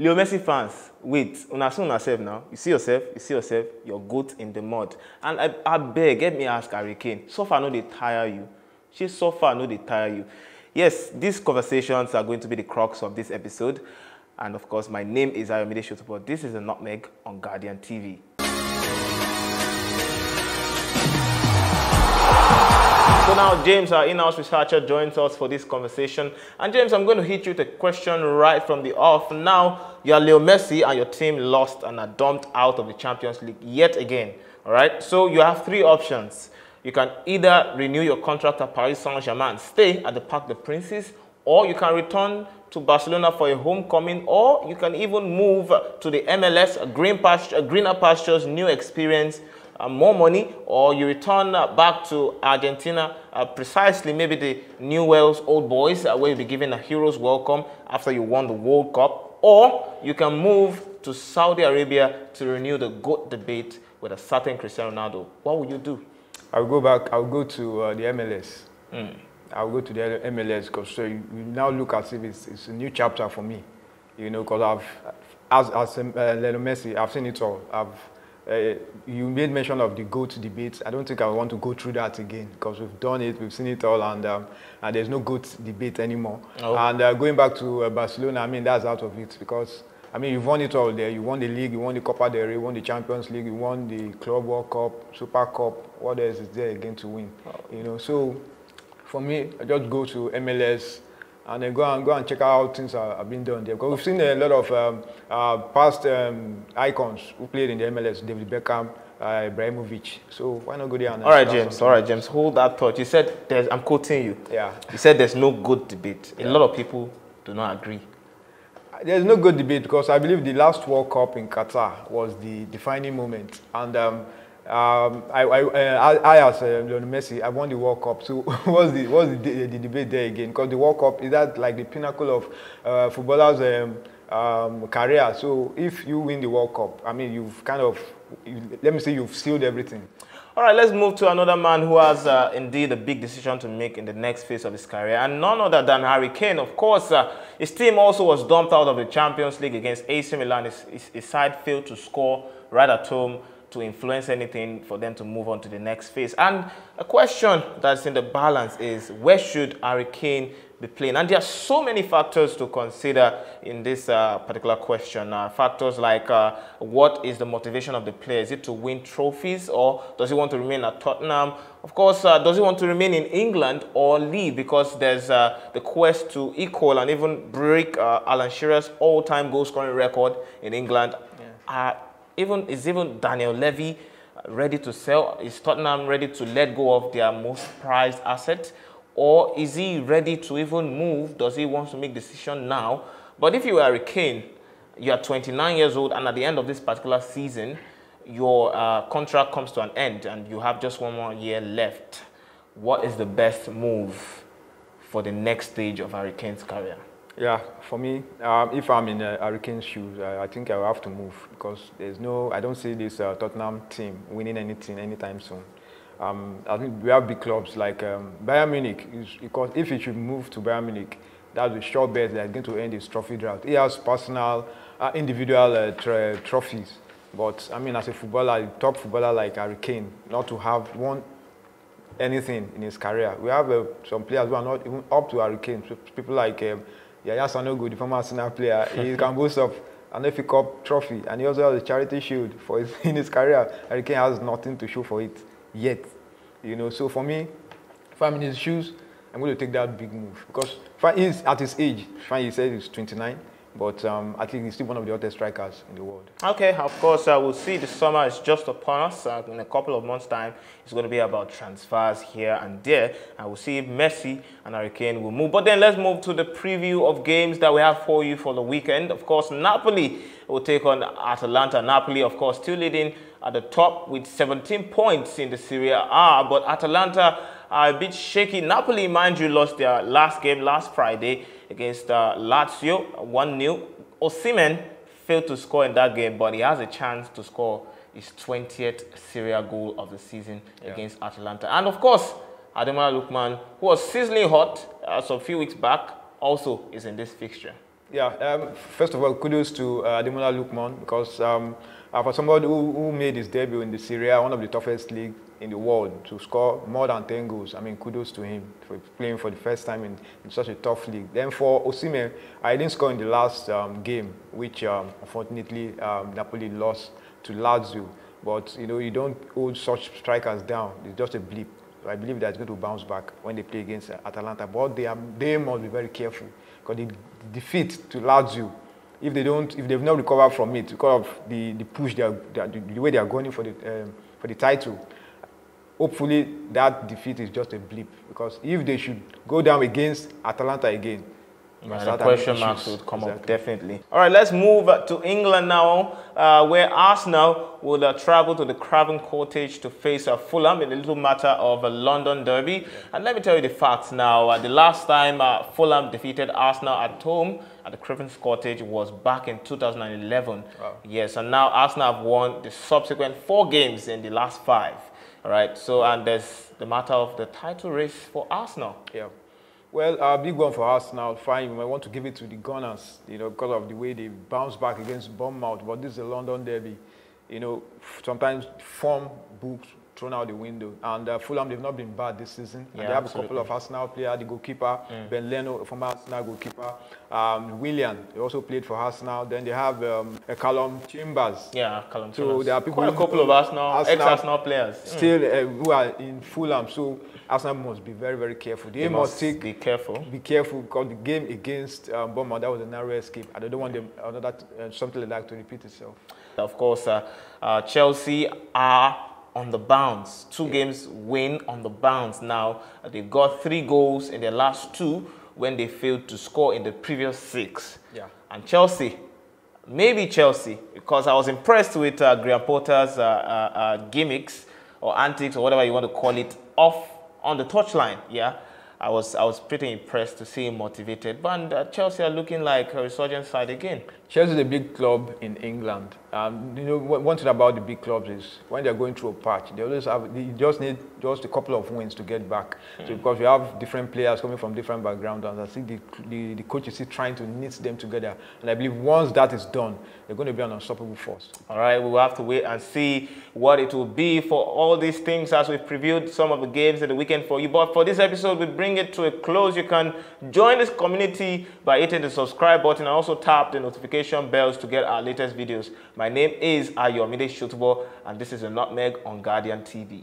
Leo Messi fans, wait, una see yourself now. You see yourself, your goat in the mud. And I beg, let me ask Harry Kane, so far no they tire you. So far no they tire you. Yes, these conversations are going to be the crux of this episode. And of course, my name is Ayomide Sotubo. This is the Nutmeg on Guardian TV. So now James, our in-house researcher, joins us for this conversation. And James, I'm going to hit you with a question right from the off. Now, you are Leo Messi and your team lost and are dumped out of the Champions League yet again. All right? So you have three options. You can either renew your contract at Paris Saint-Germain, stay at the Parc des Princes, or you can return to Barcelona for a homecoming, or you can even move to the MLS, greener pastures, new experience, more money, or you return back to Argentina, precisely maybe the New Wales Old Boys, where you'll be given a hero's welcome after you won the World Cup, or you can move to Saudi Arabia to renew the GOAT debate with a certain Cristiano Ronaldo. What would you do? I'll go back. I'll go to the MLS. I'll go to the MLS because you now look as if it's a new chapter for me. You know, because as Lionel Messi, I've seen it all. You made mention of the GOAT debate. I don't think I want to go through that again because we've done it, we've seen it all, and there's no GOAT debate anymore. Oh. And going back to Barcelona, I mean, that's out of it because, I mean, you've won it all there. You won the league, you won the Copa del Rey, you won the Champions League, you won the Club World Cup, Super Cup. What else is there again to win? Oh. You know, so for me, I just go to MLS and then go and check out how things have been done there. Because we've seen a lot of past icons who played in the MLS, David Beckham, Ibrahimovic. So why not go there and... All right, James, hold that thought. You said, I'm quoting you. Yeah. You said there's no good debate. A lot of people do not agree. There's no good debate because I believe the last World Cup in Qatar was the defining moment. And I as Lionel Messi, I won the World Cup. So what's the debate there again? Because the World Cup is that like the pinnacle of footballers' career. So if you win the World Cup, I mean, you've kind of, let me say, you've sealed everything. All right, let's move to another man who has indeed a big decision to make in the next phase of his career, and none other than Harry Kane. Of course, his team also was dumped out of the Champions League against AC Milan. His side failed to score right at home to influence anything for them to move on to the next phase. And a question that's in the balance is, where should Harry Kane be playing? And there are so many factors to consider in this particular question. Factors like what is the motivation of the player? Is it to win trophies, or does he want to remain at Tottenham? Of course, does he want to remain in England or leave? Because there's the quest to equal and even break Alan Shearer's all-time goal-scoring record in England. Yeah. Is even Daniel Levy ready to sell? Is Tottenham ready to let go of their most prized asset? Or is he ready to even move? Does he want to make a decision now? But if you are Harry Kane, you are 29 years old, and at the end of this particular season, your contract comes to an end and you have just one more year left. What is the best move for the next stage of Harry Kane's career? Yeah, for me, if I'm in Harry Kane's shoes, I think I will have to move because I don't see this Tottenham team winning anything anytime soon. I think we have big clubs like Bayern Munich, because if he should move to Bayern Munich, that's a sure bet that he's going to end his trophy drought. He has personal, individual trophies, but I mean, as a footballer, a top footballer like Harry Kane, not to have won anything in his career. We have some players who are not even up to Harry Kane. So people like Yaya Sanogo, the former Arsenal player, he can boast of an FA Cup trophy, and he also has a charity shield in his career. Harry Kane has nothing to show for it yet, you know. So for me, if I'm in his shoes, I'm going to take that big move because he's at his age. Fine, he said he's 29, but I think he's still one of the hottest strikers in the world. Okay, of course, we'll see. The summer is just upon us. In a couple of months' time, it's going to be about transfers here and there, and we'll see if Messi and Harry Kane will move. But then let's move to the preview of games that we have for you for the weekend. Of course, Napoli will take on Atalanta. Napoli, of course, still leading at the top with 17 points in the Serie A, but Atalanta are a bit shaky. Napoli, mind you, lost their last game last Friday against Lazio, 1-0. Osimhen failed to score in that game, but he has a chance to score his 20th Serie A goal of the season against Atalanta. And of course, Ademola Lookman, who was sizzling hot some few weeks back, also is in this fixture. Yeah, first of all, kudos to Ademola Lookman because for somebody who made his debut in the Serie A, one of the toughest leagues in the world, to score more than 10 goals, I mean, kudos to him for playing for the first time in such a tough league. Then for Osimhen, I didn't score in the last game, which unfortunately Napoli lost to Lazio. But you know, you don't hold such strikers down. It's just a blip. I believe that's going to bounce back when they play against Atalanta. But they must be very careful because the defeat to Lazio, if they've not recovered from it because of the push, the way they are going for the title, hopefully that defeat is just a blip. Because if they should go down against Atalanta again, the question marks would come up, definitely. All right, let's move to England now, where Arsenal will travel to the Craven Cottage to face Fulham in a little matter of a London derby. Yeah. And let me tell you the facts now. The last time Fulham defeated Arsenal at home at the Craven Cottage was back in 2011. Wow. Yes, and now Arsenal have won the subsequent 4 games in the last 5. All right, so and there's the matter of the title race for Arsenal. Yeah. Well, a big one for us now. Fine, we might want to give it to the Gunners, you know, because of the way they bounce back against Bournemouth. But this is a London derby. You know, sometimes form books thrown out the window. And Fulham, they've not been bad this season. Yeah, and they have absolutely. A couple of Arsenal players, the goalkeeper, Ben Leno, former Arsenal goalkeeper, Willian, he also played for Arsenal. Then they have Callum Chambers. Yeah, Callum Chambers. So there are people, quite a couple of ex-Arsenal players still who are in Fulham. So Arsenal must be very, very careful. They must be careful. Be careful because the game against Bournemouth, that was a narrow escape. I don't want them something like that to repeat itself. Of course, Chelsea are on the bounce. 2 games win on the bounce now. They've got 3 goals in their last 2 when they failed to score in the previous 6. Yeah. And Chelsea, maybe Chelsea, because I was impressed with Graham Potter's gimmicks or antics or whatever you want to call it off on the touchline. Yeah. I was pretty impressed to see him motivated. But Chelsea are looking like a resurgent side again. Chelsea is a big club in England. You know, one thing about the big clubs is when they're going through a patch, they just need a couple of wins to get back. So because we have different players coming from different backgrounds, and I think the coach is still trying to knit them together. And I believe once that is done, they're going to be an unstoppable force. All right, we will have to wait and see what it will be for all these things as we previewed some of the games in the weekend for you. But for this episode, we bring it to a close. You can join this community by hitting the subscribe button and also tap the notification bells to get our latest videos. My name is Ayomide Sotubo, and this is the Nutmeg on Guardian TV.